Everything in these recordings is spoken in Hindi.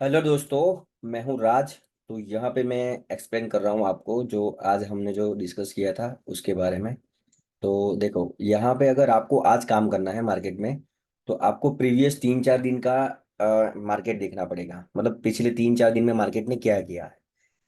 हेलो दोस्तों। मैं हूँ राज। तो यहाँ पे मैं एक्सप्लेन कर रहा हूँ आपको जो आज हमने जो डिस्कस किया था उसके बारे में। तो देखो, यहाँ पे अगर आपको आज काम करना है मार्केट में, तो आपको प्रीवियस 3-4 दिन का मार्केट देखना पड़ेगा। मतलब पिछले 3-4 दिन में मार्केट ने क्या किया है।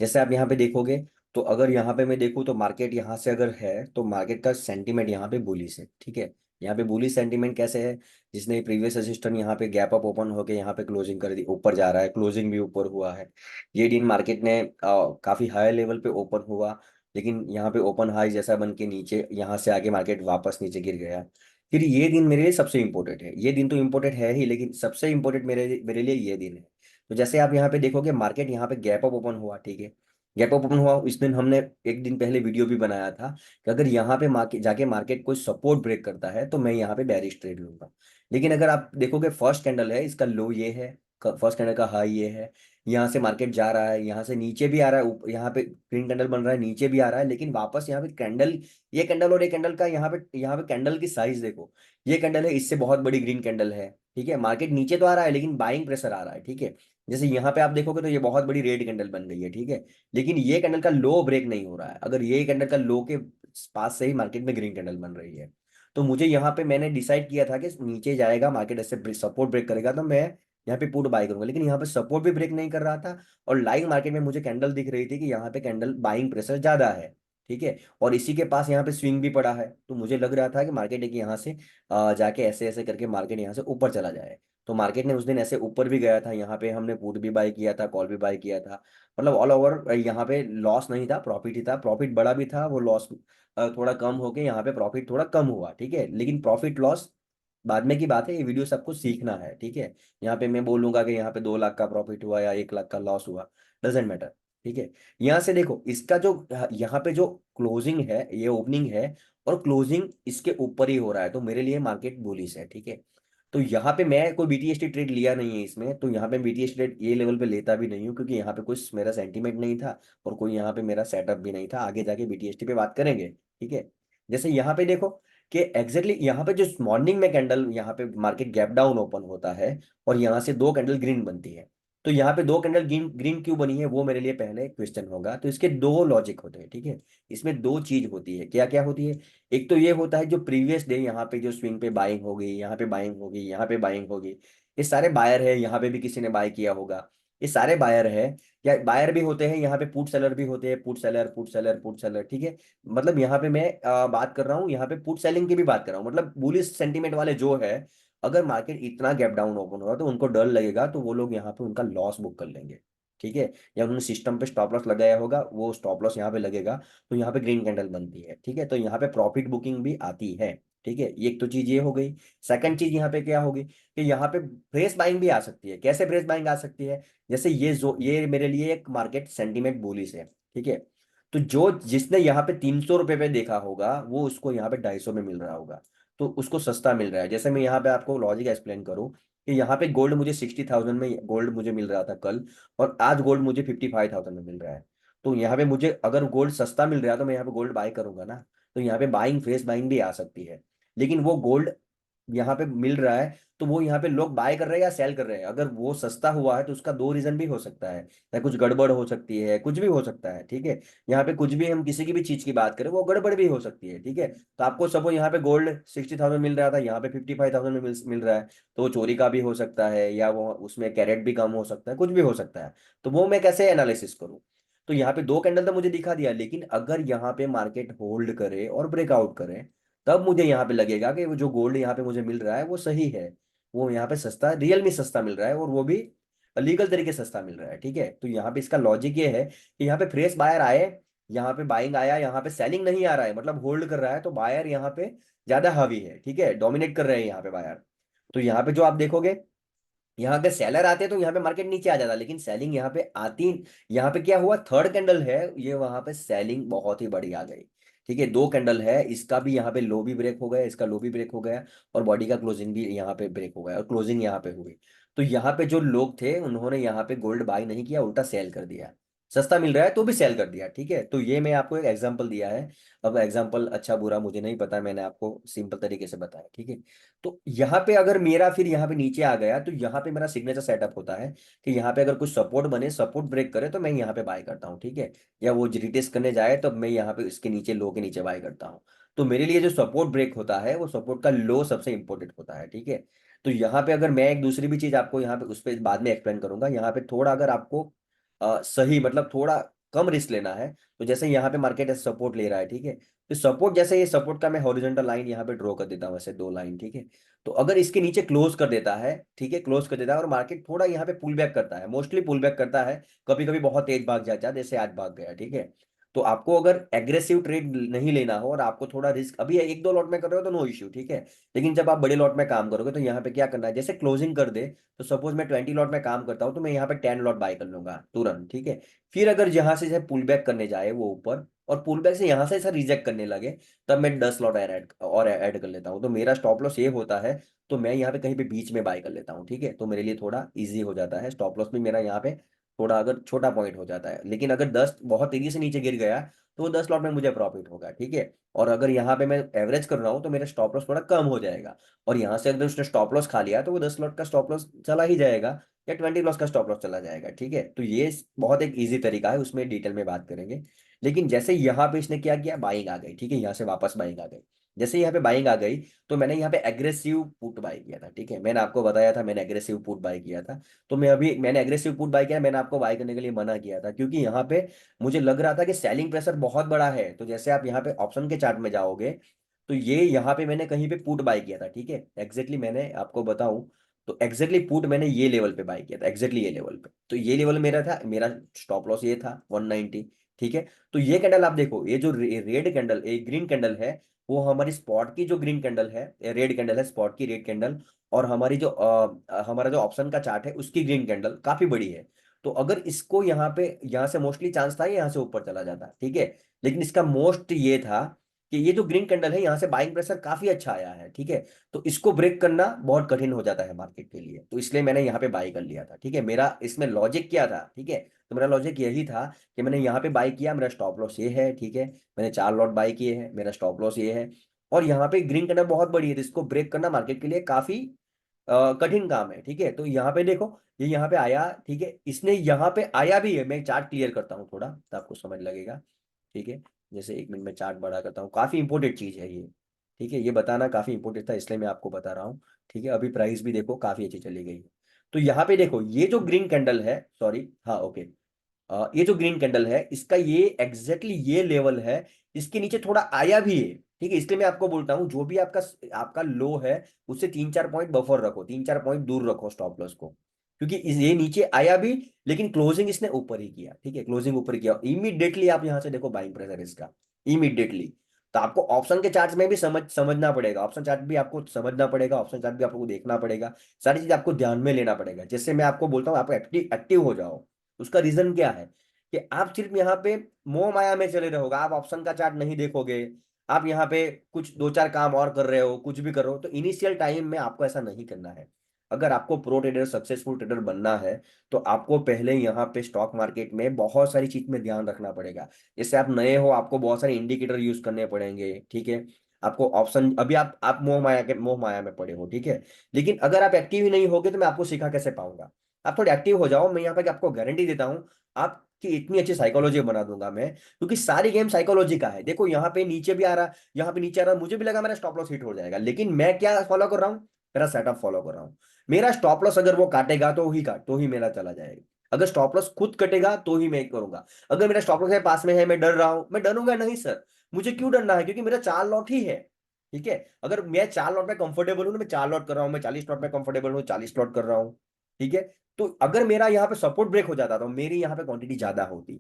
जैसे आप यहाँ पे देखोगे, तो अगर यहाँ पे मैं देखूँ तो मार्केट यहाँ से अगर है तो मार्केट का सेंटीमेंट यहाँ पे बुलिश है। ठीक है, यहाँ पे बुलिश सेंटीमेंट कैसे है? जिसने प्रीवियस असिस्टेंट यहाँ पे गैप अप ओपन होके यहाँ पे क्लोजिंग कर दी, ऊपर जा रहा है, क्लोजिंग भी ऊपर हुआ है। ये दिन मार्केट ने काफी हाई लेवल पे ओपन हुआ, लेकिन यहाँ पे ओपन हाई जैसा बन के नीचे यहाँ से आगे मार्केट वापस नीचे गिर गया। फिर ये दिन मेरे लिए सबसे इंपॉर्टेंट है। ये दिन तो इंपॉर्टेंट है ही, लेकिन सबसे इंपॉर्टेंट मेरे मेरे लिए ये दिन है। तो जैसे आप यहाँ पे देखोगे, मार्केट यहाँ पे गैप अप ओपन हुआ। ठीक है, गैप अप ओपन हुआ। इस दिन हमने एक दिन पहले वीडियो भी बनाया था कि अगर यहाँ पे मार्केट जाके मार्केट कोई सपोर्ट ब्रेक करता है तो मैं यहाँ पे बेरिश ट्रेड लूंगा। लेकिन अगर आप देखोगे, फर्स्ट कैंडल है, इसका लो ये है, फर्स्ट कैंडल का हाई ये है। यहाँ से मार्केट जा रहा है, यहाँ से नीचे भी आ रहा है, यहाँ पे ग्रीन कैंडल बन रहा है, नीचे भी आ रहा है, लेकिन वापस यहाँ पे कैंडल, ये कैंडल और ये कैंडल का यहाँ पे कैंडल की साइज देखो। ये कैंडल है, इससे बहुत बड़ी ग्रीन कैंडल है। ठीक है, मार्केट नीचे तो आ रहा है लेकिन बाइंग प्रेशर आ रहा है। ठीक है, जैसे यहाँ पे आप देखोगे तो ये बहुत बड़ी रेड कैंडल बन गई है। ठीक है, लेकिन ये कैंडल का लो ब्रेक नहीं हो रहा है। अगर ये कैंडल का लो के पास से ही मार्केट में ग्रीन कैंडल बन रही है, तो मुझे यहाँ पे मैंने डिसाइड किया था कि नीचे जाएगा मार्केट, ऐसे सपोर्ट ब्रेक करेगा तो मैं यहाँ पे पुट बाय करूंगा। लेकिन यहाँ पे सपोर्ट भी ब्रेक नहीं कर रहा था, और लाइव मार्केट में मुझे कैंडल दिख रही थी कि यहाँ पे कैंडल बाइंग प्रेशर ज्यादा है। ठीक है, और इसी के पास यहाँ पे स्विंग भी पड़ा है, तो मुझे लग रहा था कि मार्केट एक यहाँ से जाके ऐसे ऐसे करके मार्केट यहाँ से ऊपर चला जाए। तो मार्केट ने उस दिन ऐसे ऊपर भी गया था, यहाँ पे हमने पुट भी बाय किया था, कॉल भी बाय किया था। मतलब ऑल ओवर यहाँ पे लॉस नहीं था, प्रॉफिट ही था। प्रॉफिट बड़ा भी था, वो लॉस थोड़ा कम होके यहाँ पे प्रॉफिट थोड़ा कम हुआ। ठीक है, लेकिन प्रॉफिट लॉस बाद में की बात है, ये वीडियो सबको सीखना है। ठीक है, यहाँ पे मैं बोलूंगा कि यहाँ पे 2 लाख का प्रॉफिट हुआ या 1 लाख का लॉस हुआ, डजेंट मैटर। ठीक है, यहाँ से देखो, इसका जो यहाँ पे जो क्लोजिंग है, ये ओपनिंग है और क्लोजिंग इसके ऊपर ही हो रहा है, तो मेरे लिए मार्केट बुलिश है। ठीक है, तो यहाँ पे मैं कोई बीटीएसटी ट्रेड लिया नहीं है इसमें, तो यहाँ पे बीटीएसटी ट्रेड ये लेवल पे लेता भी नहीं हूँ, क्योंकि यहाँ पे कुछ मेरा सेंटीमेंट नहीं था और कोई यहाँ पे मेरा सेटअप भी नहीं था। आगे जाके बीटीएसटी पे बात करेंगे। ठीक है, जैसे यहाँ पे देखो कि एग्जैक्टली यहाँ पे जो मॉर्निंग में कैंडल, यहाँ पे मार्केट गैप डाउन ओपन होता है और यहाँ से दो कैंडल ग्रीन बनती है। तो यहाँ पे दो कैंडल ग्रीन ग्रीन क्यों बनी है, वो मेरे लिए पहले क्वेश्चन होगा। तो इसके दो लॉजिक होते हैं। ठीक है, इसमें दो चीज होती है। क्या क्या होती है? एक तो ये होता है जो प्रीवियस डे यहाँ पे जो स्विंग पे बाइंग होगी, यहाँ पे बाइंग होगी, यहाँ पे बाइंग होगी, ये सारे बायर है। यहाँ पे भी किसी ने बाय किया होगा, ये सारे बायर है। या बायर भी होते हैं यहाँ पे, पुट सेलर भी होते हैं, put seller put seller put seller. ठीक है, मतलब यहाँ पे मैं बात कर रहा हूँ, यहाँ पे पुट सेलिंग की भी बात कर रहा हूँ। मतलब बुलिश सेंटीमेंट वाले जो है, अगर मार्केट इतना गैप डाउन ओपन होगा तो उनको डर लगेगा, तो वो लोग यहाँ पे उनका लॉस बुक कर लेंगे। ठीक है, या उन्होंने सिस्टम पे स्टॉप लॉस लगाया होगा, वो स्टॉप लॉस यहाँ पे लगेगा, तो यहाँ पे ग्रीन कैंडल बनती है। ठीक है, तो यहाँ पे प्रॉफिट बुकिंग भी आती है। ठीक है, ये एक तो चीज ये हो गई। सेकंड चीज यहाँ पे क्या होगी कि यहाँ पे फ्रेश बाइंग भी आ सकती है। कैसे फ्रेश बाइंग आ सकती है? जैसे ये मेरे लिए एक मार्केट सेंटीमेंट बुलिश है। ठीक है, तो जो जिसने यहाँ पे 300 रुपये पे देखा होगा, वो उसको यहाँ पे 250 में मिल रहा होगा, तो उसको सस्ता मिल रहा है। जैसे मैं यहाँ पे आपको लॉजिक एक्सप्लेन करूँ कि यहाँ पे गोल्ड मुझे 60,000 में गोल्ड मुझे मिल रहा था कल, और आज गोल्ड मुझे 55,000 में मिल रहा है। तो यहाँ पे मुझे अगर गोल्ड सस्ता मिल रहा है तो मैं यहाँ पे गोल्ड बाय करूंगा ना। तो यहाँ पे बाइंग, फ्रेश बाइंग भी आ सकती है। लेकिन वो गोल्ड यहाँ पे मिल रहा है, तो वो यहाँ पे लोग बाय कर रहे हैं या सेल कर रहे हैं। अगर वो सस्ता हुआ है तो उसका दो रीजन भी हो सकता है, या कुछ गड़बड़ हो सकती है, कुछ भी हो सकता है। ठीक है, यहाँ पे कुछ भी, हम किसी की भी चीज की बात करें, वो गड़बड़ भी हो सकती है। ठीक है, तो आपको सपोज यहाँ पे गोल्ड 60,000 मिल रहा था, यहाँ पे 55,000 में मिल रहा है, तो वो चोरी का भी हो सकता है, या वो उसमें कैरेट भी कम हो सकता है, कुछ भी हो सकता है। तो वो मैं कैसे एनालिसिस करूँ? तो यहाँ पे दो कैंडल तो मुझे दिखा दिया, लेकिन अगर यहाँ पे मार्केट होल्ड करे और ब्रेकआउट करे, तब मुझे यहाँ पे लगेगा कि वो जो गोल्ड यहाँ पे मुझे मिल रहा है वो सही है। वो यहाँ पे सस्ता, रियल में सस्ता मिल रहा है, और वो भी लीगल तरीके से सस्ता मिल रहा है। ठीक है, तो यहाँ पे इसका लॉजिक ये है कि यहाँ पे फ्रेश बायर आए, यहाँ पे बाइंग आया, यहाँ पे सेलिंग नहीं आ रहा है, मतलब होल्ड कर रहा है, तो बायर यहाँ पे ज्यादा हावी है। ठीक है, डोमिनेट कर रहे हैं यहाँ पे बायर। तो यहाँ पे जो आप देखोगे, यहाँ अगर सेलर आते तो यहाँ पे मार्केट नीचे आ जाता, लेकिन सेलिंग यहाँ पे आती। यहाँ पे क्या हुआ, थर्ड कैंडल है ये, वहां पे सेलिंग बहुत ही बड़ी आ गई। ठीक है, दो कैंडल है, इसका भी यहाँ पे लो भी ब्रेक हो गया, इसका लो भी ब्रेक हो गया, और बॉडी का क्लोजिंग भी यहाँ पे ब्रेक हो गया, और क्लोजिंग यहाँ पे हुई। तो यहाँ पे जो लोग थे उन्होंने यहाँ पे गोल्ड बाय नहीं किया, उल्टा सेल कर दिया। सस्ता मिल रहा है तो भी सेल कर दिया, ठीक है। तो ये मैं आपको एक एग्जांपल दिया है। अब एग्जांपल अच्छा बुरा मुझे नहीं पता, मैंने आपको सिंपल तरीके से बताया, ठीक है। तो यहाँ पे अगर मेरा फिर यहाँ पे नीचे आ गया, तो यहाँ पे मेरा सिग्नेचर सेटअप होता है कि यहाँ पे अगर कुछ सपोर्ट बने, सपोर्ट ब्रेक करे, तो मैं यहाँ पे बाय करता हूँ, ठीक है। या वो रिटेस्ट करने जाए तो मैं यहाँ पे इसके नीचे, लो के नीचे बाय करता हूँ। तो मेरे लिए जो सपोर्ट ब्रेक होता है, वो सपोर्ट का लो सबसे इंपॉर्टेंट होता है, ठीक है। तो यहाँ पे अगर मैं एक दूसरी भी चीज आपको यहाँ पे उस पर बाद में एक्सप्लेन करूंगा, यहाँ पे थोड़ा अगर आपको सही मतलब थोड़ा कम रिस्क लेना है, तो जैसे यहाँ पे मार्केट सपोर्ट ले रहा है, ठीक है। तो सपोर्ट, जैसे ये सपोर्ट का मैं हॉरिजॉन्टल लाइन यहाँ पे ड्रॉ कर देता हूँ, वैसे 2 लाइन, ठीक है। तो अगर इसके नीचे क्लोज कर देता है, ठीक है, क्लोज कर देता है और मार्केट थोड़ा यहाँ पे पुल बैक करता है, मोस्टली पुल बैक करता है, कभी कभी बहुत तेज भाग जाता है, जैसे आज भाग गया, ठीक है। तो आपको अगर एग्रेसिव ट्रेड नहीं लेना हो और आपको थोड़ा रिस्क, अभी 1-2 लॉट में कर रहे हो तो नो इश्यू, ठीक है। लेकिन जब आप बड़े लॉट में काम करोगे तो यहाँ पे क्या करना है, जैसे क्लोजिंग कर दे, तो सपोज मैं 20 लॉट में काम करता हूँ, तो मैं यहाँ पे 10 लॉट बाय कर लूंगा तुरंत, ठीक है। फिर अगर यहाँ से पुल बैक करने जाए वो ऊपर, और पुल बैक से यहाँ से रिजेक्ट करने लगे, तब मैं 10 लॉट ऐड कर लेता हूँ। तो मेरा स्टॉप लॉस ये होता है, तो मैं यहाँ पे कहीं पे बीच में बाय कर लेता हूँ, ठीक है। तो मेरे लिए थोड़ा इजी हो जाता है, स्टॉप लॉस भी मेरा यहाँ पे थोड़ा अगर छोटा पॉइंट हो जाता है। लेकिन अगर 10 बहुत तेजी से नीचे गिर गया, तो वो 10 लॉट में मुझे प्रॉफिट होगा, ठीक है। और अगर यहाँ पे मैं एवरेज कर रहा हूँ, तो मेरा स्टॉप लॉस थोड़ा कम हो जाएगा। और यहाँ से अगर उसने स्टॉप लॉस खा लिया, तो वो 10 लॉट का स्टॉप लॉस चला ही जाएगा, या 20 लॉस का स्टॉप लॉस चला जाएगा, ठीक है। तो ये बहुत एक इजी तरीका है, उसमें डिटेल में बात करेंगे। लेकिन जैसे यहाँ पे इसने क्या किया, बाइंग आ गई, ठीक है, यहाँ से वापस बाइंग आ गई। जैसे यहाँ पे बाइंग आ गई, तो मैंने यहाँ पे एग्रेसिव पुट बाय किया था, ठीक है। मैंने आपको बताया था मैंने एग्रेसिव पुट बाय किया था। तो मैंने एग्रेसिव पुट बाय किया, मैंने आपको बाय करने के लिए मना किया था, क्योंकि यहाँ पे मुझे लग रहा था कि सेलिंग प्रेशर बहुत बड़ा है। तो जैसे आप यहाँ पे ऑप्शन के चार्ट में जाओगे, तो ये यहाँ पे मैंने कहीं पे पुट बाय किया था, ठीक है। एग्जैक्टली मैंने आपको बताऊं, तो एग्जैक्टली पुट मैंने ये लेवल पे बाय किया था, एग्जैक्टली ये लेवल पे। तो ये लेवल मेरा था, मेरा स्टॉप लॉस ये था 190, ठीक है। तो ये कैंडल आप देखो, ये जो रेड कैंडल, ये ग्रीन कैंडल है, वो हमारी स्पॉट की जो ग्रीन कैंडल है, रेड कैंडल है स्पॉट की, रेड कैंडल। और हमारी जो हमारा जो ऑप्शन का चार्ट है, उसकी ग्रीन कैंडल काफी बड़ी है। तो अगर इसको यहाँ पे, यहाँ से मोस्टली चांस था यहाँ से ऊपर चला जाता, ठीक है। लेकिन इसका मोस्ट ये था कि ये जो ग्रीन कैंडल है, यहाँ से बाइंग प्रेशर काफी अच्छा आया है, ठीक है। तो इसको ब्रेक करना बहुत कठिन हो जाता है मार्केट के लिए, तो इसलिए मैंने यहाँ पे बाई कर लिया था, ठीक है। मेरा इसमें लॉजिक क्या था, ठीक है। तो मेरा लॉजिक यही था कि मैंने यहाँ पे बाई किया, मेरा स्टॉप लॉस ये है, ठीक है। मैंने 4 लॉट बाई किए हैं, मेरा स्टॉप लॉस ये है। और यहाँ पे ग्रीन कैंडल बहुत बड़ी है, तो इसको ब्रेक करना मार्केट के लिए काफी कठिन काम है, ठीक है। तो यहाँ पे देखो, ये यहाँ पे आया, ठीक है, इसने यहाँ पे आया भी है। मैं चार्ट क्लियर करता हूँ थोड़ा, तो आपको समझ लगेगा, ठीक है। जैसे 1 मिनट में चार्ट बड़ा करता हूँ, काफी इंपॉर्टेंट चीज है ये, ठीक है। ये बताना काफी इंपॉर्टेंट था, इसलिए मैं आपको बता रहा हूँ, ठीक है। अभी प्राइस भी देखो काफी अच्छी चली गई है। तो यहाँ पे देखो, ये जो ग्रीन कैंडल है, सॉरी, हाँ ओके, ये जो ग्रीन कैंडल है, इसका ये एग्जैक्टली ये लेवल है, इसके नीचे थोड़ा आया भी है, ठीक है। इसलिए मैं आपको बोलता हूँ, जो भी आपका आपका लो है, उससे 3-4 पॉइंट बफर रखो, 3-4 पॉइंट दूर रखो स्टॉप लॉस को, क्योंकि ये नीचे आया भी, लेकिन क्लोजिंग इसने ऊपर ही किया, ठीक है। क्लोजिंग ऊपर किया, इमीडिएटली आप यहाँ से देखो बाइंग प्रेशर इसका, इमीडिएटली। तो आपको ऑप्शन के चार्ट में भी समझना पड़ेगा, ऑप्शन चार्ट भी आपको समझना पड़ेगा, ऑप्शन चार्ट भी आपको देखना पड़ेगा, सारी चीज आपको ध्यान में लेना पड़ेगा। जैसे मैं आपको बोलता हूँ, आप एक्टिव हो जाओ। उसका रीजन क्या है, कि आप सिर्फ यहाँ पे मोह माया में चले रहोगे, आप ऑप्शन का चार्ट नहीं देखोगे, आप यहाँ पे कुछ 2-4 काम और कर रहे हो, कुछ भी कर रहे हो, तो इनिशियल टाइम में आपको ऐसा नहीं करना है। अगर आपको प्रो ट्रेडर, सक्सेसफुल ट्रेडर बनना है, तो आपको पहले यहाँ पे स्टॉक मार्केट में बहुत सारी चीज में ध्यान रखना पड़ेगा। जैसे आप नए हो, आपको बहुत सारे इंडिकेटर यूज करने पड़ेंगे, ठीक है। आपको ऑप्शन, अभी आप मोह माया में पड़े हो, ठीक है। लेकिन अगर आप एक्टिव ही नहीं होगे, तो मैं आपको सिखा कैसे पाऊंगा। आप थोड़े एक्टिव हो जाओ, मैं यहाँ पे आपको गारंटी देता हूँ, आपकी इतनी अच्छी साइकोलॉजी बना दूंगा मैं, क्योंकि सारी गेम साइकोलॉजी का है। देखो यहाँ पे नीचे भी आ रहा, यहाँ पे नीचे आ रहा, मुझे भी लगा मेरा स्टॉप लॉस हिट हो जाएगा, लेकिन मैं क्या फॉलो कर रहा हूँ, मेरा सेटअप फॉलो कर रहा हूँ। मेरा स्टॉप लॉस अगर वो काटेगा, तो ही मेरा चला जाएगा। अगर स्टॉप लॉस खुद कटेगा, तो ही मैं करूंगा। अगर मेरा स्टॉप लॉस है पास में है, मैं डर रहा हूं, मैं डरूंगा नहीं सर। मुझे क्यों डरना है, क्योंकि मेरा 4 लॉट ही है, ठीक है। अगर मैं 4 लॉट में कंफर्टेबल हूं, तो मैं 4 लॉट कर रहा हूं, मैं 40 लॉट में कंफर्टेबल हूं, 40 लॉट कर रहा हूं, ठीक है। तो अगर मेरा यहाँ पे सपोर्ट ब्रेक हो जाता, तो मेरी यहाँ पे क्वांटिटी ज्यादा होती,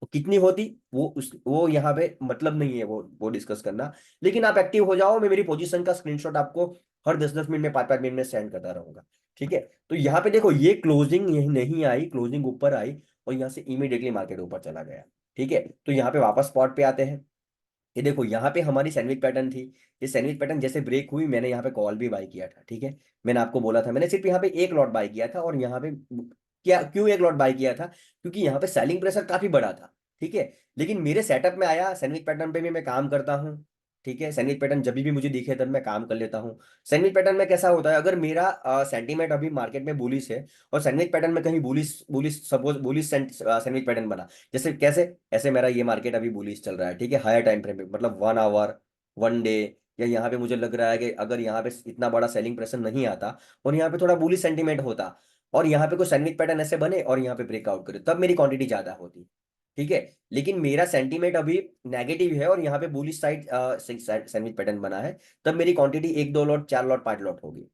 तो कितनी होती, वो यहाँ पे मतलब नहीं है वो डिस्कस करना। लेकिन आप एक्टिव हो जाओ, मैं मेरी पोजीशन का स्क्रीनशॉट आपको हर 10-10 मिनट में, 5-5 मिनट में सेंड करता रहूंगा, ठीक है। तो यहाँ पे देखो, ये क्लोजिंग यही नहीं आई, क्लोजिंग ऊपर आई, और यहाँ से इमीडिएटली मार्केट ऊपर चला गया, ठीक है। तो यहाँ पे वापस स्पॉट पे आते हैं। ये देखो, यहाँ पे हमारी सैंडविच पैटर्न थी। ये सैंडविच पैटर्न जैसे ब्रेक हुई, मैंने यहाँ पे कॉल भी बाई किया था, ठीक है। मैंने आपको बोला था, मैंने सिर्फ यहाँ पे 1 लॉट बाई किया था, और यहाँ पे क्या क्यों एक लॉट बाय किया था? क्योंकि यहाँ पे सेलिंग प्रेशर काफी बड़ा था, ठीक है। लेकिन मेरे सेटअप में आया, सैंडविच पैटर्न पे भी मैं काम करता हूँ, ठीक है। सैंडविच पैटर्न जब भी मुझे दिखे तब मैं काम कर लेता हूँ। सैंडविच पैटर्न में कैसा होता है, अगर मेरा सेंटीमेंट अभी मार्केट में बुलिश है और सैंडविच पैटर्न में कहीं bullish bullish suppose bullish sandwich pattern बना, जैसे कैसे, ऐसे मेरा ये मार्केट अभी बुलिश चल रहा है, ठीक है, हायर टाइम फ्रेम पे, मतलब 1 आवर, 1 डे, या यहाँ पे मुझे लग रहा है कि अगर यहाँ पे इतना बड़ा सेलिंग प्रेशर नहीं आता और यहाँ पे थोड़ा बुलिश सेंटीमेंट होता और यहाँ पे कोई सैंडविच पैटर्न ऐसे बने और यहाँ पे ब्रेकआउट करे, तब मेरी क्वांटिटी ज्यादा होती, ठीक है। लेकिन मेरा सेंटीमेंट अभी नेगेटिव है और यहाँ पे बुलिश साइड सैंडविच पैटर्न बना है, तब मेरी क्वांटिटी 1 2 लॉट 4 लॉट 5 लॉट होगी,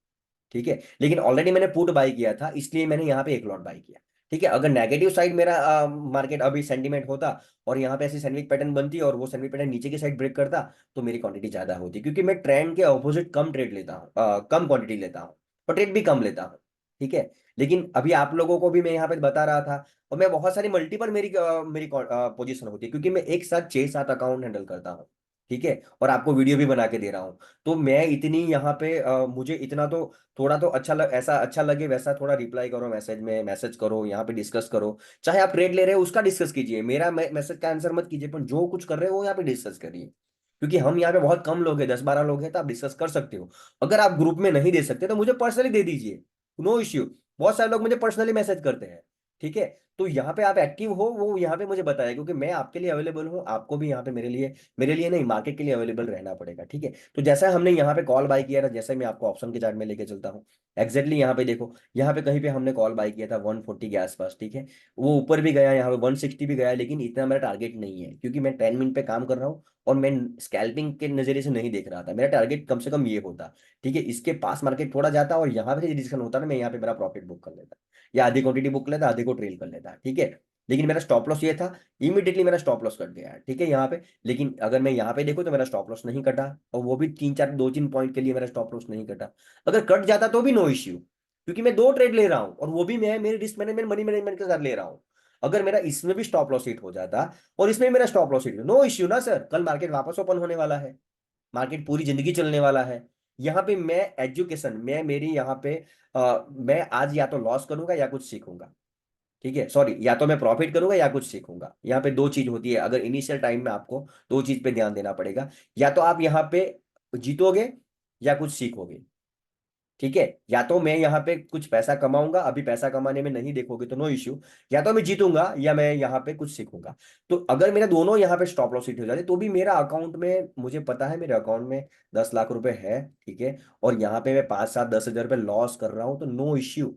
ठीक है। लेकिन ऑलरेडी मैंने पुट बाय किया था, इसलिए मैंने यहाँ पे 1 लॉट बाय किया, ठीक है। अगर नेगेटिव साइड मेरा मार्केट अभी सेंटीमेंट होता और यहाँ पे ऐसी सैंडविच पैटर्न बनती और वो सैंडविच पैटर्न नीचे की साइड ब्रेक करता, तो मेरी क्वांटिटी ज्यादा होती, क्योंकि मैं ट्रेंड के ऑपोजिट कम ट्रेड लेता हूँ, कम क्वांटिटी लेता हूँ और ट्रेड भी कम लेता हूँ, ठीक है। लेकिन अभी आप लोगों को भी मैं यहाँ पे बता रहा था, और मैं बहुत सारी मल्टीपल मेरी पोजीशन होती है, क्योंकि मैं एक साथ 6 7 अकाउंट हैंडल करता हूँ, ठीक है। और आपको वीडियो भी बना के दे रहा हूँ। तो मैं इतनी यहाँ पे मुझे इतना तो थोड़ा तो ऐसा अच्छा लगे वैसा थोड़ा रिप्लाई करो, मैसेज में मैसेज करो, यहाँ पे डिस्कस करो। चाहे आप ट्रेड ले रहे हो उसका डिस्कस कीजिए, मेरा मैसेज का आंसर मत कीजिए, पर जो कुछ कर रहे हो वो यहाँ पे डिस्कस करिए। क्योंकि हम यहाँ पे बहुत कम लोग हैं, 10 12 लोग हैं, तो आप डिस्कस कर सकते हो। अगर आप ग्रुप में नहीं दे सकते तो मुझे पर्सनली दे दीजिए, नो इश्यू। बहुत सारे लोग मुझे पर्सनली मैसेज करते हैं, ठीक है। तो यहाँ पे आप एक्टिव हो वो यहाँ पे मुझे बताया, क्योंकि मैं आपके लिए अवेलेबल हूँ, आपको भी यहाँ पे मेरे लिए नहीं, मार्केट के लिए अवेलेबल रहना पड़ेगा, ठीक है। तो जैसा हमने यहाँ पे कॉल बाय किया था, जैसे मैं आपको ऑप्शन के चार्ट में लेके चलता हूँ, एग्जैक्टली यहाँ पे देखो, यहाँ पे कहीं पे हमने कॉल बाय किया था 140 के आसपास, ठीक है। वो ऊपर भी गया, यहाँ पे 160 भी गया, लेकिन इतना मेरा टारगेट नहीं है, क्योंकि मैं 10 मिनट पे काम कर रहा हूँ और मैं स्कैल्पिंग के नजरिए से नहीं देख रहा था। मेरा टारगेट कम से कम ये होता, ठीक है। इसके पास मार्केट थोड़ा जाता और यहाँ पे डिसीजन होता ना, मैं यहाँ पे मेरा प्रॉफिट बुक कर लेता, या आधी क्वांटिटी बुक कर लेता, आधे को ट्रेल कर लेता, ठीक है। लेकिन मेरा स्टॉप लॉस ये था, इमीडिएटली मेरा स्टॉप लॉस कट गया है, ठीक है, यहाँ पे। लेकिन अगर मैं यहाँ पे देखूँ तो मेरा स्टॉप लॉस नहीं कटा, और वो भी 2 3 पॉइंट के लिए मेरा स्टॉप लॉस नहीं कटा। अगर कट जाता तो भी नो इश्यू, क्योंकि मैं 2 ट्रेड ले रहा हूँ और वो भी मैं मेरे रिस्क मैनेजमेंट मनी मैनेजमेंट के साथ ले रहा हूँ। अगर मेरा इसमें भी स्टॉप लॉस हिट हो जाता और इसमें भी मेरा stop loss hit, no issue ना सर, कल मार्केट वापस ओपन होने वाला है, मार्केट पूरी जिंदगी चलने वाला है। यहाँ पे मैं एजुकेशन, मैं मेरी यहाँ पे मैं आज या तो लॉस करूंगा या कुछ सीखूंगा, ठीक है, सॉरी, या तो मैं प्रॉफिट करूंगा या कुछ सीखूंगा। यहाँ पे दो चीज होती है, अगर इनिशियल टाइम में आपको दो चीज पे ध्यान देना पड़ेगा, या तो आप यहाँ पे जीतोगे या कुछ सीखोगे, ठीक है। या तो मैं यहाँ पे कुछ पैसा कमाऊंगा, अभी पैसा कमाने में नहीं देखोगे तो नो इश्यू, या तो मैं जीतूंगा या मैं यहाँ पे कुछ सीखूंगा। तो अगर मेरा दोनों यहाँ पे स्टॉप लॉस हिट हो जाते तो भी मेरा अकाउंट में, मुझे पता है मेरे अकाउंट में 10 लाख रुपए है, ठीक है। और यहाँ पे मैं 5 7 10 हजार रुपये लॉस कर रहा हूँ तो नो इश्यू,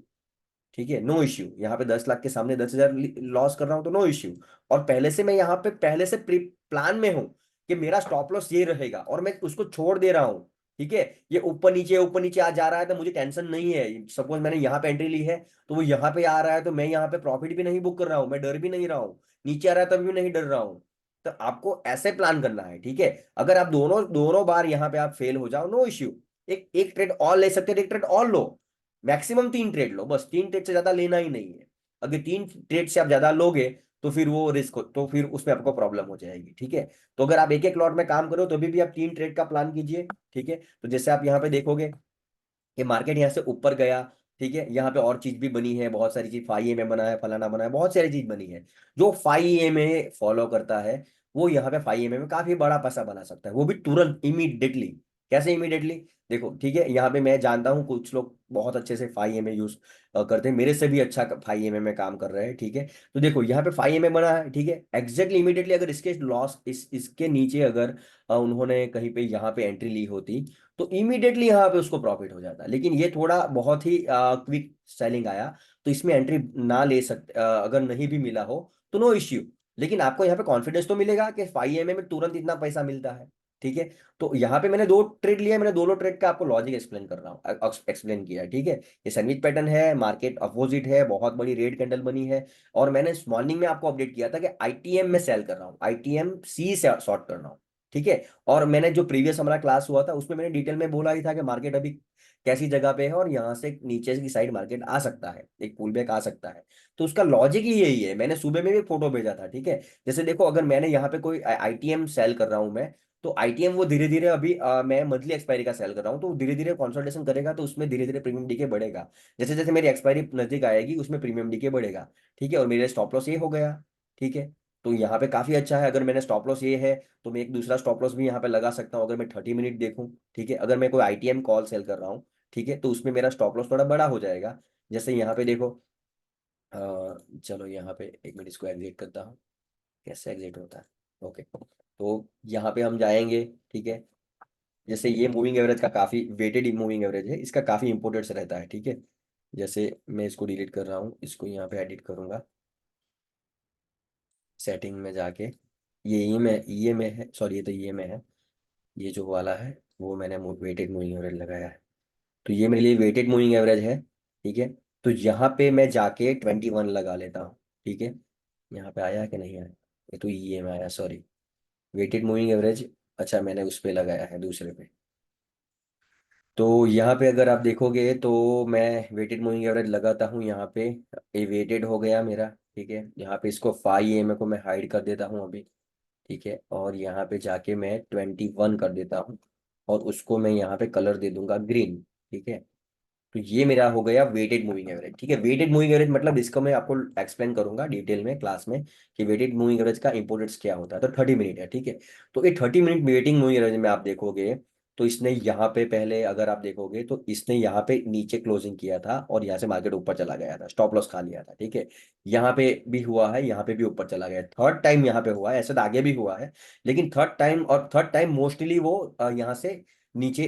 ठीक है, नो इश्यू। यहाँ पे 10 लाख के सामने 10 हजार लॉस कर रहा हूँ तो नो इश्यू। और पहले से मैं यहाँ पे पहले से प्री प्लान में हूँ कि मेरा स्टॉप लॉस ये रहेगा और मैं उसको छोड़ दे रहा हूँ, ठीक है। ये ऊपर नीचे आ जा रहा है तो मुझे टेंशन नहीं है। सपोज मैंने यहाँ पे एंट्री ली है तो वो यहाँ पे आ रहा है तो मैं यहाँ पे प्रॉफिट भी नहीं बुक कर रहा हूँ, मैं डर भी नहीं रहा हूँ, नीचे आ रहा है तब भी नहीं डर रहा हूँ। तो आपको ऐसे प्लान करना है, ठीक है। अगर आप दोनों दोनों बार यहाँ पे आप फेल हो जाओ, नो इश्यू, एक एक ट्रेड और ले सकते हैं, एक ट्रेड और लो, मैक्सिमम 3 ट्रेड लो, बस 3 ट्रेड से ज्यादा लेना ही नहीं है। अगर 3 ट्रेड से आप ज्यादा लोगे तो फिर वो रिस्क हो, तो फिर उसमें आपको प्रॉब्लम हो जाएगी, ठीक है। तो अगर आप एक एक लॉट में काम करो तो भी आप 3 ट्रेड का प्लान कीजिए, ठीक है। तो जैसे आप यहाँ पे देखोगे कि मार्केट यहाँ से ऊपर गया, ठीक है, यहाँ पे और चीज भी बनी है, बहुत सारी चीज, 5 EMA बना है, फलाना बना है, बहुत सारी चीज बनी है। जो 5 EMA फॉलो करता है वो यहाँ पे 5 EMA में काफी बड़ा पैसा बना सकता है, वो भी तुरंत इमीडिएटली। कैसे इमीडिएटली? देखो, ठीक है, यहाँ पे मैं जानता हूँ कुछ लोग बहुत अच्छे से 5 EMA यूज करते हैं, मेरे से भी अच्छा 5 EMA में काम कर रहे हैं, ठीक है। तो देखो यहाँ पे 5 EMA बना है, ठीक है, एग्जैक्टली इमीडिएटली अगर इसके लॉस इसके नीचे अगर उन्होंने कहीं पे यहाँ पे एंट्री ली होती तो इमीडिएटली यहाँ पे उसको प्रॉफिट हो जाता। लेकिन ये थोड़ा बहुत ही क्विक सेलिंग आया, तो इसमें एंट्री ना ले सकते, अगर नहीं भी मिला हो तो नो इश्यू। लेकिन आपको यहाँ पे कॉन्फिडेंस तो मिलेगा कि 5 EMA में तुरंत इतना पैसा मिलता है, ठीक है। तो यहाँ पे मैंने 2 ट्रेड लिया, मैंने दोनों ट्रेड का आपको लॉजिक एक्सप्लेन कर रहा हूँ, एक्सप्लेन किया है, ठीक है। ये सैंडविच पैटर्न है, मार्केट अपोजिट है, बहुत बड़ी रेड कैंडल बनी है। और मैंने मॉर्निंग में आपको अपडेट किया था कि आईटीएम में सेल कर रहा हूँ, आईटीएम सी से शॉर्ट कर रहा हूँ, ठीक है। और मैंने जो प्रीवियस हमारा क्लास हुआ था उसमें मैंने डिटेल में बोला ही था कि मार्केट अभी कैसी जगह पे है और यहाँ से नीचे की साइड मार्केट आ सकता है, एक पुल बैक आ सकता है। तो उसका लॉजिक ही यही है, मैंने सुबह में भी फोटो भेजा था, ठीक है। जैसे देखो, अगर मैंने यहाँ पे कोई आईटीएम सेल कर रहा हूँ मैं, तो आईटीएम वो धीरे धीरे अभी मैं मंथली एक्सपायरी का सेल कर रहा हूँ, तो धीरे धीरे कंसोलिडेशन करेगा, तो उसमें धीरे धीरे प्रीमियम डीके बढ़ेगा। जैसे जैसे मेरी एक्सपायरी नजदीक आएगी उसमें प्रीमियम डीके बढ़ेगा। ठीक है, और मेरे स्टॉप लॉस ये हो गया। ठीक है, तो यहाँ पे काफी अच्छा है। अगर मैंने स्टॉप लॉस ये है तो मैं एक दूसरा स्टॉप लॉस भी यहाँ पे लगा सकता हूँ, अगर मैं 30 मिनट देखूँ। ठीक है, अगर मैं कोई आईटीएम कॉल सेल कर रहा हूँ, ठीक है, तो उसमें मेरा स्टॉप लॉस थोड़ा बड़ा हो जाएगा। जैसे यहाँ पे देखो, चलो यहाँ पे 1 मिनट इसको एग्जिट करता हूँ। कैसे एग्जिट होता है? ओके, तो यहाँ पे हम जाएंगे। ठीक है, जैसे ये मूविंग एवरेज का काफी वेटेड मूविंग एवरेज है, इसका काफी इंपॉर्टेंस रहता है। ठीक है, जैसे मैं इसको डिलीट कर रहा हूँ, इसको यहाँ पे एडिट करूंगा सेटिंग में जाके। ये में है, सॉरी ये तो ये में है। ये जो वाला है वो मैंने वेटेड मूविंग एवरेज लगाया है, तो ये मेरे लिए वेटेड मूविंग एवरेज है। ठीक है, तो यहाँ पे मैं जाके 21 लगा लेता हूँ। ठीक है, यहाँ पे आया कि नहीं आया? ये तो ये में आया, सॉरी। वेटेड मूविंग एवरेज, अच्छा मैंने उस पे लगाया है, दूसरे पे। तो यहाँ पे अगर आप देखोगे तो मैं वेटेड मूविंग एवरेज लगाता हूँ यहाँ पे। ये वेटेड हो गया मेरा। ठीक है, यहाँ पे इसको 5 EMA को मैं हाइड कर देता हूँ अभी। ठीक है, और यहाँ पे जाके मैं 21 कर देता हूँ, और उसको मैं यहाँ पे कलर दे दूंगा ग्रीन। ठीक है, तो ये मेरा हो गया वेटेड मूविंग एवरेज। ठीक है, वेटेड मूविंग एवरेज मतलब इसको मैं आपको एक्सप्लेन करूंगा डिटेल में क्लास में कि वेटेड मूविंग एवरेज का इंपॉर्टेंस क्या होता है। तो 30 मिनट है। ठीक है, तो ये 30 मिनट वेटिंग मूविंग एवरेज में आप देखोगे तो इसने यहाँ पे पहले अगर आप देखोगे तो इसने यहाँ पे नीचे क्लोजिंग किया था, और यहाँ से मार्केट ऊपर चला गया था, स्टॉप लॉस खा लिया था। ठीक है, यहाँ पे भी हुआ है, यहाँ पे भी ऊपर चला गया, थर्ड टाइम यहाँ पे हुआ है, ऐसे तो आगे भी हुआ है, लेकिन थर्ड टाइम मोस्टली वो यहाँ से नीचे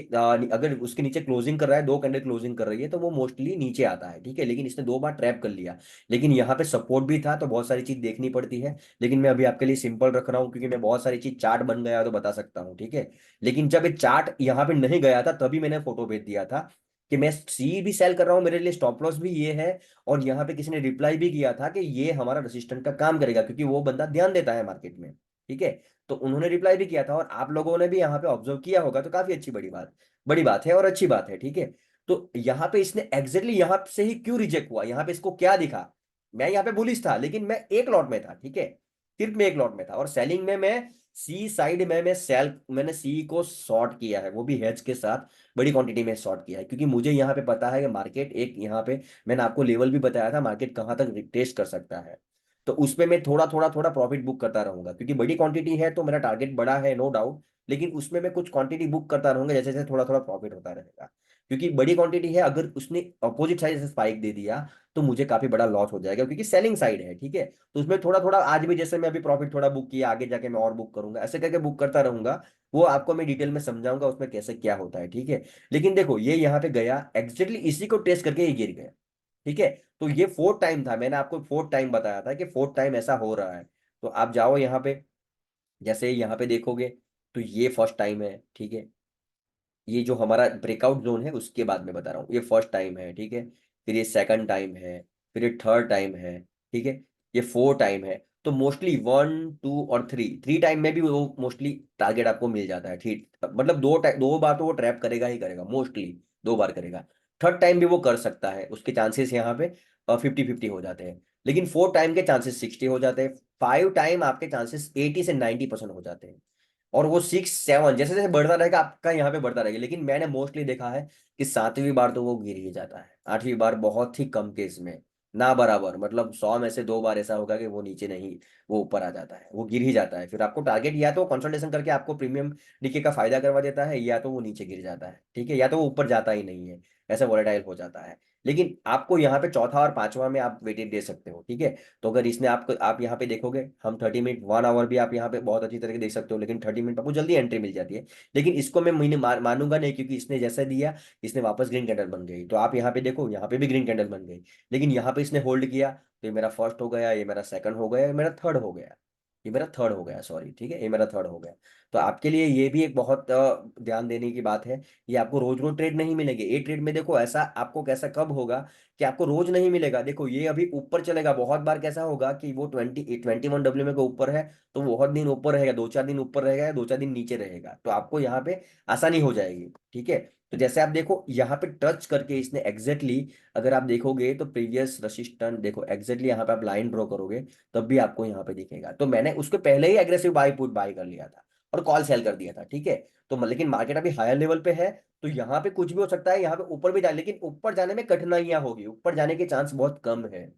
अगर उसके नीचे क्लोजिंग कर रहा है, 2 कैंडल क्लोजिंग कर रही है, तो वो मोस्टली नीचे आता है। ठीक है, लेकिन इसने 2 बार ट्रैप कर लिया, लेकिन यहाँ पे सपोर्ट भी था, तो बहुत सारी चीज देखनी पड़ती है। लेकिन मैं अभी आपके लिए सिंपल रख रहा हूँ, क्योंकि मैं बहुत सारी चीज चार्ट बन गया तो बता सकता हूँ। ठीक है, लेकिन जब ये चार्ट यहाँ पे नहीं गया था तभी मैंने फोटो भेज दिया था कि मैं सी भी सेल कर रहा हूँ, मेरे लिए स्टॉप लॉस भी ये है। और यहाँ पे किसी ने रिप्लाई भी किया था कि ये हमारा रेसिस्टेंट का काम करेगा, क्योंकि वो बंदा ध्यान देता है मार्केट में। ठीक है, तो उन्होंने रिप्लाई भी किया था, और आप लोगों ने भी यहाँ पे ऑब्जर्व किया होगा, तो काफी अच्छी बड़ी बात है और अच्छी बात है। ठीक है, तो यहाँ पे इसने एग्जैक्टली यहाँ से ही क्यों रिजेक्ट हुआ, यहाँ पे इसको क्या दिखा? मैं यहाँ पे बुलिश था, लेकिन मैं एक लॉट में था। ठीक है, सिर्फ मैं एक लॉट में था, और सेलिंग में मैं सी साइड में मैंने सी को शॉर्ट किया है, वो भी हेज के साथ बड़ी क्वांटिटी में शॉर्ट किया है, क्योंकि मुझे यहाँ पे पता है कि मार्केट एक यहाँ पे मैंने आपको लेवल भी बताया था मार्केट कहाँ तक टेस्ट कर सकता है। तो उसमें मैं थोड़ा प्रॉफिट बुक करता रहूंगा, क्योंकि बड़ी क्वांटिटी है तो मेरा टारगेट बड़ा है, नो डाउट। लेकिन उसमें मैं कुछ क्वांटिटी बुक करता रहूंगा, जैसे जैसे थोड़ा थोड़ा प्रॉफिट होता रहेगा। क्योंकि बड़ी क्वांटिटी है, अगर उसने अपोजिट साइड से स्पाइक दे दिया तो मुझे काफी बड़ा लॉस हो जाएगा, क्योंकि सेलिंग साइड है। ठीक है, तो उसमें थोड़ा थोड़ा आज भी, जैसे मैं अभी प्रॉफिट थोड़ा बुक किया, आगे जाके मैं और बुक करूंगा, ऐसे करके बुक करता रहूंगा। वो आपको मैं डिटेल में समझाऊंगा उसमें कैसे क्या होता है। ठीक है, लेकिन देखो ये यहाँ पे गया एग्जैक्टली इसी को टेस्ट करके ये गिर गया। ठीक है, तो ये फोर्थ टाइम था, मैंने आपको फोर्थ टाइम बताया था कि फोर्थ टाइम ऐसा हो रहा है। तो आप जाओ यहाँ पे, जैसे यहाँ पे देखोगे तो ये फर्स्ट टाइम है। ठीक है, ये जो हमारा ब्रेकआउट जोन है उसके बाद में बता रहा हूँ, ये फर्स्ट टाइम है। ठीक है, फिर ये सेकंड टाइम है, फिर ये थर्ड टाइम है। ठीक है, ये 4 टाइम है। तो मोस्टली 1, 2 और 3 टाइम में भी वो मोस्टली टारगेट आपको मिल जाता है। ठीक, मतलब 2 बार तो वो ट्रैप करेगा ही करेगा, मोस्टली 2 बार करेगा। थर्ड टाइम भी वो कर सकता है, उसके चांसेस यहाँ पे 50-50 हो जाते हैं। लेकिन 4 टाइम के चांसेस 60 हो जाते हैं, 5 टाइम आपके चांसेस 80 से 90% हो जाते हैं। और वो 6, 7 जैसे जैसे बढ़ता रहेगा आपका यहाँ पे बढ़ता रहेगा। लेकिन मैंने मोस्टली देखा है कि 7वीं बार तो वो गिर ही जाता है, 8वीं बार बहुत ही कम केस में, ना बराबर, मतलब 100 में से 2 बार ऐसा होगा कि वो नीचे नहीं, वो ऊपर आ जाता है, वो गिर ही जाता है। फिर आपको टारगेट या तो कंसल्टेशन करके आपको प्रीमियम डीके का फायदा करवा देता है, या तो वो नीचे गिर जाता है। ठीक है, या तो वो ऊपर जाता ही नहीं है, ऐसा वोलेटाइल हो जाता है। लेकिन आपको यहाँ पे चौथा और पांचवा में आप वेटेज दे सकते हो। ठीक है, तो अगर इसने आप यहाँ पे देखोगे, हम 30 मिनट 1 आवर भी आप यहाँ पे बहुत अच्छी तरह से देख सकते हो, लेकिन 30 मिनट आपको जल्दी एंट्री मिल जाती है। लेकिन इसको मैं महीने मानूंगा नहीं, क्योंकि इसने जैसा दिया, इसने वापस ग्रीन कैंडल बन गई, तो आप यहाँ पे देखो, यहाँ पे भी ग्रीन कैंडल बन गई। लेकिन यहाँ पे इसने होल्ड किया, तो ये मेरा फर्स्ट हो गया, ये मेरा सेकंड हो गया, ये मेरा थर्ड हो गया, ये मेरा थर्ड हो गया, सॉरी। ठीक है, ये मेरा थर्ड हो गया। तो आपके लिए ये भी एक बहुत ध्यान देने की बात है। ये आपको रोज रोज ट्रेड नहीं मिलेंगे, एक ट्रेड में देखो ऐसा आपको कैसा कब होगा कि आपको रोज नहीं मिलेगा। देखो ये अभी ऊपर चलेगा, बहुत बार कैसा होगा कि वो 21 डब्ल्यू में के ऊपर है, तो वो बहुत दिन ऊपर रहेगा, 2-4 दिन ऊपर रहेगा, या 2-4 दिन नीचे रहेगा, तो आपको यहाँ पे आसानी हो जाएगी। ठीक है, तो जैसे आप देखो यहाँ पे टच करके इसने एग्जैक्टली, अगर आप देखोगे तो प्रीवियस रेसिस्टेंट देखो एग्जैक्टली, यहाँ पे आप लाइन ड्रॉ करोगे तब भी आपको यहाँ पे दिखेगा। तो मैंने उसके पहले ही एग्रेसिव बाई पुट बाई कर लिया था, और कॉल सेल कर दिया था, ठीक है। तो लेकिन मार्केट अभी हायर लेवल पे है, तो यहाँ पे कुछ भी हो सकता है, यहाँ पे ऊपर भी जाए, लेकिन ऊपर जाने में कठिनाइयां होगी, ऊपर जाने के चांस बहुत कम है।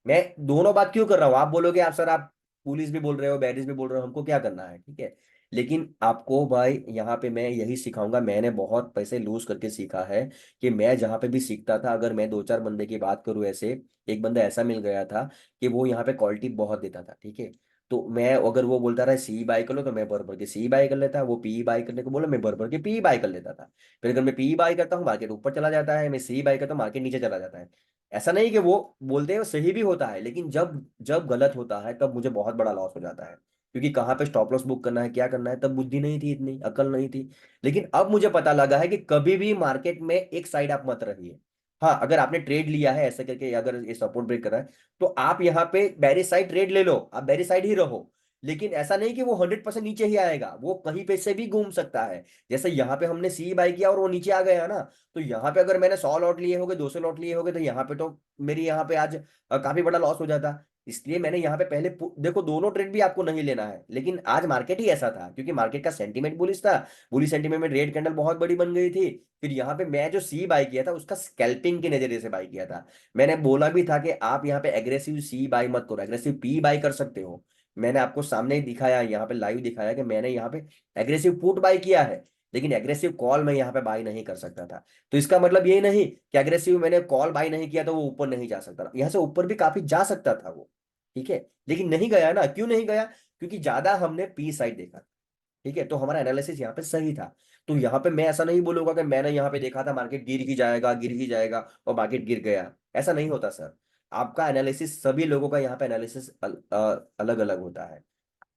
मैं दोनों बात क्यों कर रहा हूँ, आप बोलोगे आप सर आप पुलिस भी बोल रहे हो बैरिस भी बोल रहे हो, हमको क्या करना है, ठीक है। लेकिन आपको भाई यहाँ पे मैं यही सिखाऊंगा, मैंने बहुत पैसे लूज करके सीखा है कि मैं जहाँ पे भी सीखता था, अगर मैं दो चार बंदे की बात करूँ ऐसे, एक बंदा ऐसा मिल गया था कि वो यहाँ पे क्वालिटी बहुत देता था, ठीक है। तो मैं अगर वो बोलता रहा सी बाई कर लो, तो मैं भर भर के सी बाई कर लेता, वो पी बाई करने को बोला मैं भर भर के पी बाई कर लेता था। फिर अगर मैं पी बाई करता हूँ मार्केट ऊपर चला जाता है, मैं सी बाई करता हूँ मार्केट नीचे चला जाता है। ऐसा नहीं कि वो बोलते हैं वो सही भी होता है, लेकिन जब जब गलत होता है तब मुझे बहुत बड़ा लॉस हो जाता है, क्योंकि कहाँ पे स्टॉप लॉस बुक करना है क्या करना है तब बुद्धि नहीं थी, इतनी अकल नहीं थी। लेकिन अब मुझे पता लगा है कि कभी भी मार्केट में एक साइड आप मत रहिए। हाँ, अगर आपने ट्रेड लिया है ऐसे करके, अगर ये सपोर्ट ब्रेक कर रहा है, तो आप यहाँ पे बेरी साइड ट्रेड ले लो, आप बेरी साइड ही रहो। लेकिन ऐसा नहीं कि वो 100% नीचे ही आएगा, वो कहीं पे से भी घूम सकता है। जैसे यहाँ पे हमने सी बाई किया और वो नीचे आ गया ना, तो यहाँ पे अगर मैंने 100 लॉट लिए होगे 200 लॉट लिए होगे, तो यहाँ पे तो मेरी यहाँ पे आज काफी बड़ा लॉस हो जाता। इसलिए मैंने यहाँ पे पहले देखो दोनों ट्रेड भी आपको नहीं लेना है, लेकिन आज मार्केट ही ऐसा था क्योंकि मार्केट का सेंटीमेंट बुलिश था। बुलिश सेंटीमेंट में रेड कैंडल बहुत बड़ी बन गई थी। फिर यहाँ पे मैं जो सी बाई किया था उसका स्कैल्पिंग के नजरिए से बाई किया था। मैंने बोला भी था कि आप यहाँ पे एग्रेसिव सी बाई मत करो, एग्रेसिव पी बाई कर सकते हो। मैंने आपको सामने ही दिखाया, यहाँ पे लाइव दिखाया कि मैंने यहाँ पे एग्रेसिव पुट बाई किया है, लेकिन एग्रेसिव कॉल मैं यहाँ पे बाई नहीं कर सकता था। तो इसका मतलब ये नहीं कि एग्रेसिव मैंने कॉल बाई नहीं किया तो वो ऊपर नहीं जा सकता, यहाँ से ऊपर भी काफी जा सकता था वो, ठीक है। लेकिन नहीं गया ना, क्यों नहीं गया, क्योंकि ज्यादा हमने पी साइड देखा, ठीक है। तो हमारा एनालिसिस यहाँ पे सही था। तो यहाँ पे मैं ऐसा नहीं बोलूंगा कि मैंने यहाँ पे देखा था मार्केट गिर ही जाएगा और मार्केट गिर गया, ऐसा नहीं होता सर। आपका एनालिसिस, सभी लोगों का यहाँ पे एनालिसिस अलग अलग होता है।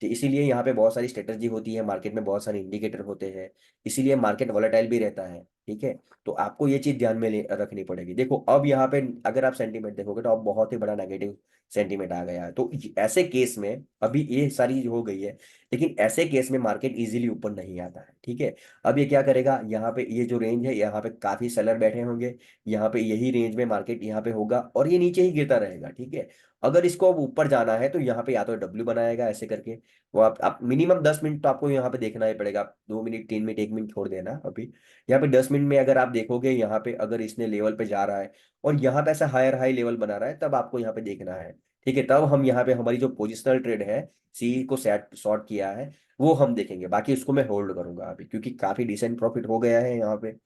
तो इसीलिए यहाँ पे बहुत सारी स्ट्रेटजी होती है, मार्केट में बहुत सारे इंडिकेटर होते हैं, इसीलिए मार्केट वॉलेटाइल भी रहता है, ठीक है। तो आपको ये चीज ध्यान में रखनी पड़ेगी। देखो अब यहाँ पे अगर आप सेंटीमेंट देखोगे तो अब बहुत ही बड़ा नेगेटिव सेंटीमेंट आ गया है, तो ऐसे केस में अभी ये सारी चीज हो गई है, लेकिन ऐसे केस में मार्केट इजीली ऊपर नहीं आता है, ठीक है। अब ये क्या करेगा, यहाँ पे ये जो रेंज है यहाँ पे काफी सेलर बैठे होंगे, यहाँ पे यही रेंज में मार्केट यहाँ पे होगा और ये नीचे ही गिरता रहेगा, ठीक है। अगर इसको अब ऊपर जाना है तो यहाँ पे या तो डब्ल्यू बनाएगा ऐसे करके, वो आप मिनिमम 10 मिनट तो आपको यहाँ पे देखना ही पड़ेगा, आप 2 मिनट 3 मिनट 1 मिनट छोड़ देना अभी। यहाँ पे 10 मिनट में अगर आप देखोगे यहाँ पे अगर इसने लेवल पे जा रहा है और यहाँ पे ऐसा हायर हाई लेवल बना रहा है, तब आपको यहाँ पे देखना है, ठीक है। तब हम यहाँ पे हमारी जो पोजिशनल ट्रेड है, सी को सेट शॉर्ट किया है, वो हम देखेंगे। बाकी उसको मैं होल्ड करूंगा अभी, क्योंकि काफी डिसेंट प्रॉफिट हो गया है यहाँ पे।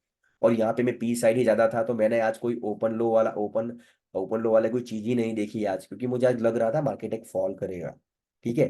और यहाँ पे मैं पी साइड ही ज्यादा था, तो मैंने आज कोई ओपन लो वाला कोई चीज ही नहीं देखी आज, क्योंकि मुझे आज लग रहा था मार्केट एक फॉल करेगा, ठीक है।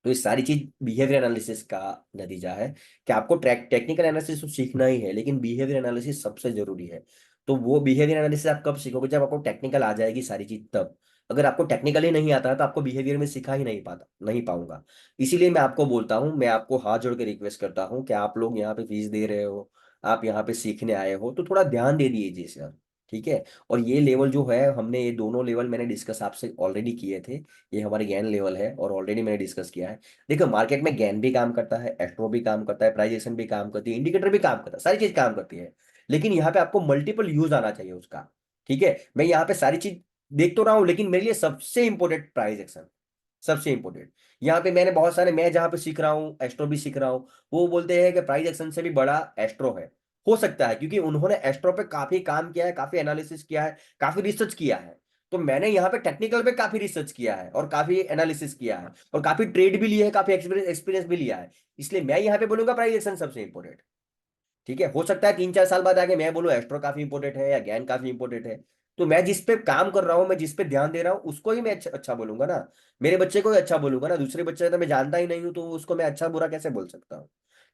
तो ये सारी चीज बिहेवियर एनालिसिस का नतीजा है कि आपको टेक्निकल एनालिसिस तो सीखना ही है, लेकिन बिहेवियर एनालिसिस सबसे जरूरी है। तो वो बिहेवियर एनालिसिस आप कब सीखोगे, जब आपको टेक्निकल आ जाएगी सारी चीज तब। अगर आपको टेक्निकल ही नहीं आता है तो आपको बिहेवियर में सिखा ही नहीं पाऊंगा। इसीलिए मैं आपको बोलता हूँ, मैं आपको हाथ जोड़ के रिक्वेस्ट करता हूँ कि आप लोग यहाँ पे फीस दे रहे हो, आप यहाँ पे सीखने आए हो, तो थोड़ा ध्यान दे दीजिए सर, ठीक है। और ये लेवल जो है, हमने ये दोनों लेवल मैंने डिस्कस आपसे ऑलरेडी किए थे, ये हमारे गैन लेवल है और ऑलरेडी मैंने डिस्कस किया है। देखो मार्केट में गैन भी काम करता है, एस्ट्रो भी काम करता है, प्राइस एक्शन भी काम करती है, इंडिकेटर भी काम करता है, सारी चीज काम करती है। लेकिन यहाँ पे आपको मल्टीपल यूज आना चाहिए उसका, ठीक है। मैं यहाँ पे सारी चीज देख तो रहा हूँ, लेकिन मेरे लिए सबसे इंपॉर्टेंट प्राइस एक्शन, सबसे इंपॉर्टेंट। यहाँ पे मैंने बहुत सारे, मैं जहाँ पे सीख रहा हूँ एस्ट्रो भी सीख रहा हूँ, वो बोलते हैं कि प्राइस एक्शन से भी बड़ा एस्ट्रो है। हो सकता है क्योंकि उन्होंने एस्ट्रो पे काफी काम किया है, काफी एनालिसिस किया है, काफी रिसर्च किया है। तो मैंने यहाँ पे टेक्निकल पे काफी रिसर्च किया है और काफी एनालिसिस किया है और काफी ट्रेड भी लिया है, काफी एक्सपीरियंस एक्सपीरियंस भी लिया है। इसलिए मैं यहाँ पे बोलूंगा प्राइस एक्शन सबसे इंपॉर्टेंट, ठीक है। हो सकता है 3 4 साल बाद आके मैं बोलूँ एस्ट्रो काफी इंपॉर्टेंट है या ज्ञान काफी इंपॉर्टेंट है। तो मैं जिस पे काम कर रहा हूँ, मैं जिस पे ध्यान दे रहा हूँ, उसको ही मैं अच्छा बोलूंगा ना। मेरे बच्चे को ही अच्छा बोलूंगा ना, दूसरे बच्चे तो मैं जानता ही नहीं हूँ, तो उसको मैं अच्छा बुरा कैसे बोल सकता हूँ।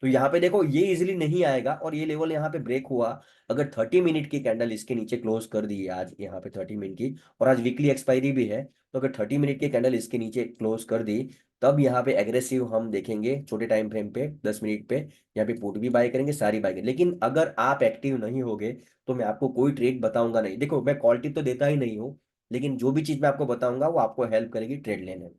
तो यहाँ पे देखो ये इजिली नहीं आएगा, और ये लेवल यहाँ पे ब्रेक हुआ, अगर 30 मिनट की कैंडल इसके नीचे क्लोज कर दी है आज यहाँ पे 30 मिनट की, और आज वीकली एक्सपायरी भी है, तो अगर 30 मिनट की कैंडल इसके नीचे क्लोज कर दी, तब यहाँ पे एग्रेसिव हम देखेंगे छोटे टाइम फ्रेम पे 10 मिनट पे, यहाँ पे पुट भी बाय करेंगे, सारी बाय करेंगे। लेकिन अगर आप एक्टिव नहीं होगे तो मैं आपको कोई ट्रेड बताऊंगा नहीं। देखो मैं कॉल टिप तो देता ही नहीं हूँ, लेकिन जो भी चीज मैं आपको बताऊंगा वो आपको हेल्प करेगी ट्रेड लेने में,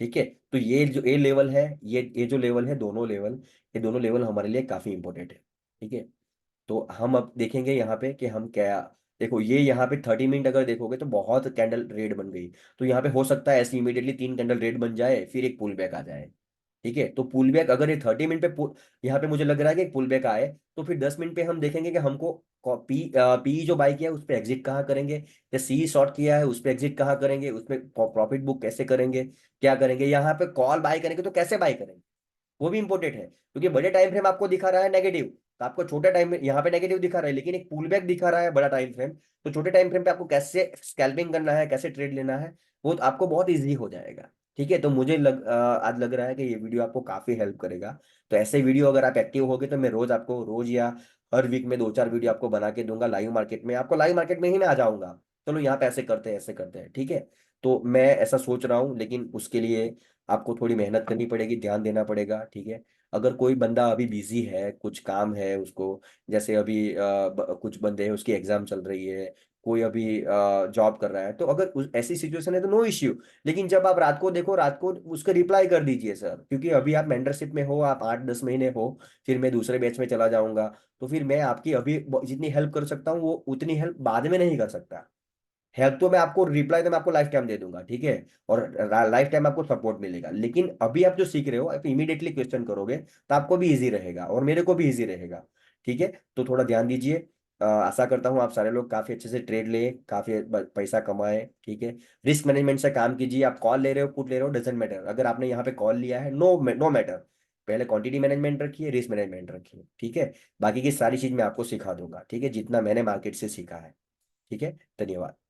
ठीक है। तो ये जो ए लेवल है, ये जो लेवल है, दोनों लेवल, ये दोनों लेवल हमारे लिए काफी इंपॉर्टेंट है, ठीक है। तो हम अब देखेंगे यहाँ पे कि हम क्या, देखो ये यहाँ पे 30 मिनट अगर देखोगे तो बहुत कैंडल रेड बन गई, तो यहाँ पे हो सकता है ऐसे इमीडिएटली 3 कैंडल रेड बन जाए, फिर एक पुल बैक आ जाए, ठीक है, तो पुल बैक अगर ये 30 मिनट पे यहाँ पे मुझे लग रहा है कि पुल बैक आए, तो फिर 10 मिनट पे हम देखेंगे कि हमको पी जो बाई किया है उस पर एग्जिट कहाँ करेंगे, या सी शॉर्ट किया है उस पर एग्जिट कहाँ करेंगे, उसमें प्रॉफिट बुक कैसे करेंगे, क्या करेंगे, यहाँ पे कॉल बाय करेंगे तो कैसे बाय करेंगे, वो भी इंपॉर्टेंट है। क्योंकि बड़े टाइम फ्रेम आपको दिखा रहा है नेगेटिव, तो आपको छोटा टाइम यहाँ पे नेगेटिव दिखा रहा है, लेकिन एक पुल बैक दिखा रहा है बड़ा टाइम फ्रेम, तो छोटे टाइम फ्रेम पे आपको कैसे स्कैल्पिंग करना है, कैसे ट्रेड लेना है, वो आपको बहुत ईजी हो जाएगा। ठीक है, तो मुझे आज लग रहा है कि ये वीडियो आपको काफी हेल्प करेगा। तो ऐसे वीडियो अगर आप एक्टिव होगे तो मैं रोज आपको, रोज या हर वीक में 2-4 वीडियो आपको बना के दूंगा लाइव मार्केट में, आपको लाइव मार्केट में ही मैं आ जाऊंगा, चलो यहाँ पे ऐसे करते हैं ऐसे करते हैं, ठीक है। तो मैं ऐसा सोच रहा हूँ, लेकिन उसके लिए आपको थोड़ी मेहनत करनी पड़ेगी, ध्यान देना पड़ेगा, ठीक है। अगर कोई बंदा अभी बिजी है, कुछ काम है उसको, जैसे अभी कुछ बंदे हैं उसकी एग्जाम चल रही है, कोई अभी जॉब कर रहा है, तो अगर ऐसी सिचुएशन है तो नो इश्यू। लेकिन जब आप रात को देखो, रात को उसका रिप्लाई कर दीजिए सर, क्योंकि अभी आप मेंटरशिप में हो, आप 8-10 महीने हो, फिर मैं दूसरे बैच में चला जाऊंगा, तो फिर मैं आपकी अभी जितनी हेल्प कर सकता हूँ वो उतनी हेल्प बाद में नहीं कर सकता। हेल्प तो मैं आपको, रिप्लाई तो मैं आपको लाइफ टाइम दे दूंगा, ठीक है, और लाइफ टाइम आपको सपोर्ट मिलेगा। लेकिन अभी आप जो सीख रहे हो, आप इमीडिएटली क्वेश्चन करोगे तो आपको भी इजी रहेगा और मेरे को भी इजी रहेगा। ठीक है, तो थोड़ा ध्यान दीजिए। आशा करता हूँ आप सारे लोग काफी अच्छे से ट्रेड ले, काफी पैसा कमाए, ठीक है। रिस्क मैनेजमेंट से काम कीजिए, आप कॉल ले रहे हो पुट ले रहे हो डजेंट मैटर, अगर आपने यहाँ पे कॉल लिया है, नो नो मैटर, पहले क्वांटिटी मैनेजमेंट रखिए, रिस्क मैनेजमेंट रखिए, ठीक है। बाकी की सारी चीज मैं आपको सिखा दूंगा, ठीक है, जितना मैंने मार्केट से सीखा है। ठीक है, धन्यवाद।